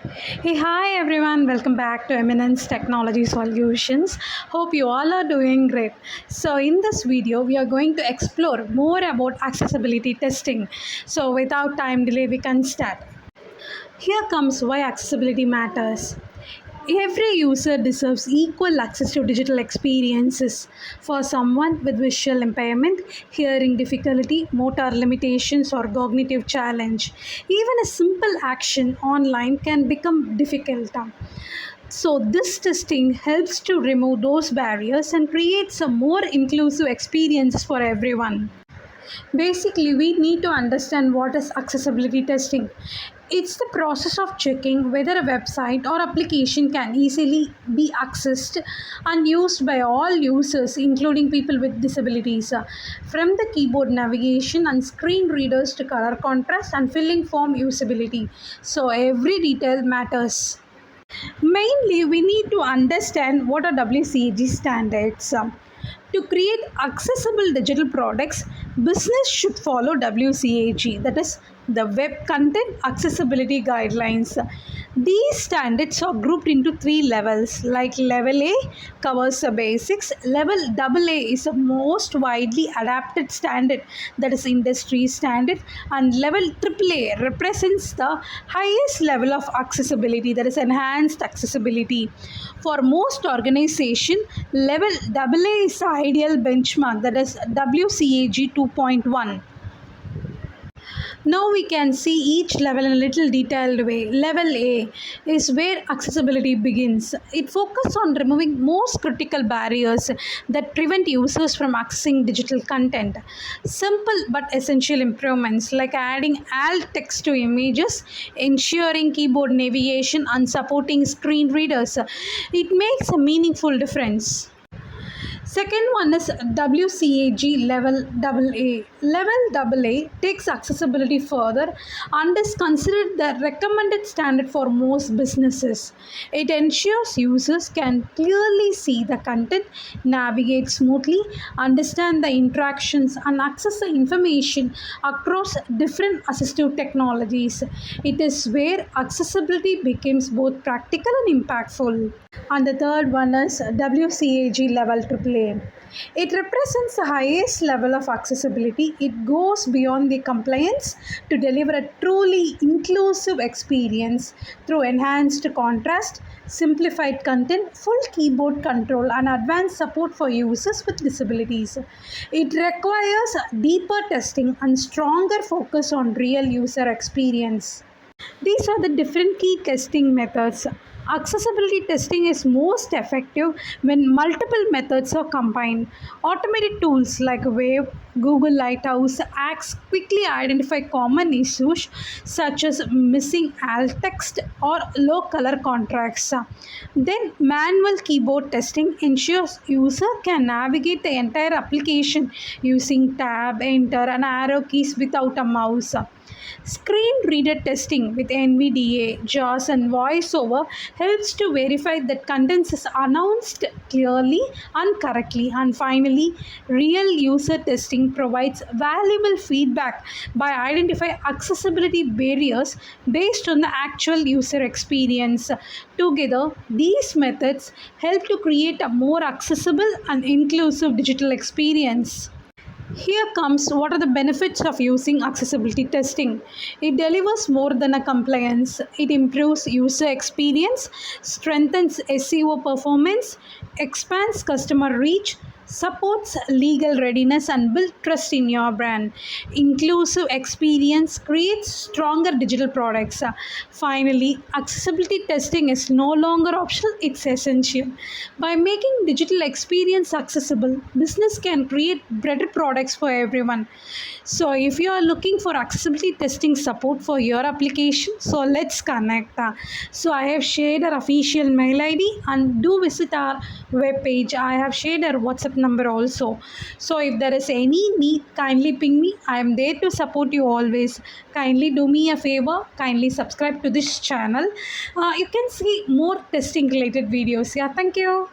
Hey, hi everyone, welcome back to Eminence Technology Solutions. Hope you all are doing great. So, in this video, we are going to explore more about accessibility testing. So, without time delay, we can start. Here comes why accessibility matters. Every user deserves equal access to digital experiences. For someone with visual impairment, hearing difficulty, motor limitations, or cognitive challenge, even a simple action online can become difficult. So, this testing helps to remove those barriers and creates a more inclusive experience for everyone. Basically, we need to understand what is accessibility testing. It's the process of checking whether a website or application can easily be accessed and used by all users, including people with disabilities. From the keyboard navigation and screen readers to color contrast and filling form usability. So, every detail matters. Mainly, we need to understand what are WCAG standards. To create accessible digital products, business should follow WCAG, that is the Web Content Accessibility Guidelines. These standards are grouped into three levels, like level A covers the basics, level AA is the most widely adapted standard, that is industry standard, and level AAA represents the highest level of accessibility, that is enhanced accessibility. For most organization, level AA is the ideal benchmark, that is WCAG 2.1. Now we can see each level in a little detailed way. Level A is where accessibility begins. It focuses on removing most critical barriers that prevent users from accessing digital content. Simple but essential improvements like adding alt text to images, ensuring keyboard navigation, and supporting screen readers. It makes a meaningful difference. Second one is WCAG level AA. Level AA takes accessibility further and is considered the recommended standard for most businesses. It ensures users can clearly see the content, navigate smoothly, understand the interactions, and access the information across different assistive technologies. It is where accessibility becomes both practical and impactful. And the third one is WCAG level AAA. It represents the highest level of accessibility. It goes beyond the compliance to deliver a truly inclusive experience through enhanced contrast, simplified content, full keyboard control, and advanced support for users with disabilities. It requires deeper testing and stronger focus on real user experience. These are the different key testing methods. Accessibility testing is most effective when multiple methods are combined. Automated tools like Wave, Google Lighthouse acts quickly identify common issues such as missing alt text or low color contrast. Then manual keyboard testing ensures user can navigate the entire application using tab, enter and arrow keys without a mouse. Screen reader testing with NVDA, JAWS, and VoiceOver helps to verify that content is announced clearly and correctly. And finally, real user testing provides valuable feedback by identifying accessibility barriers based on the actual user experience. Together, these methods help to create a more accessible and inclusive digital experience. Here comes what are the benefits of using accessibility testing. It delivers more than a compliance. It improves user experience, strengthens SEO performance, expands customer reach, supports legal readiness and build trust in your brand. Inclusive experience creates stronger digital products. Finally, accessibility testing is no longer optional, it's essential. By making digital experience accessible, business can create better products for everyone. So if you are looking for accessibility testing support for your application, so let's connect. So I have shared our official mail ID and do visit our web page. I have shared our WhatsApp number also. So if there is any need, kindly ping me. I am there to support you always. Kindly do me a favor. Kindly subscribe to this channel. You can see more testing related videos. Yeah, thank you.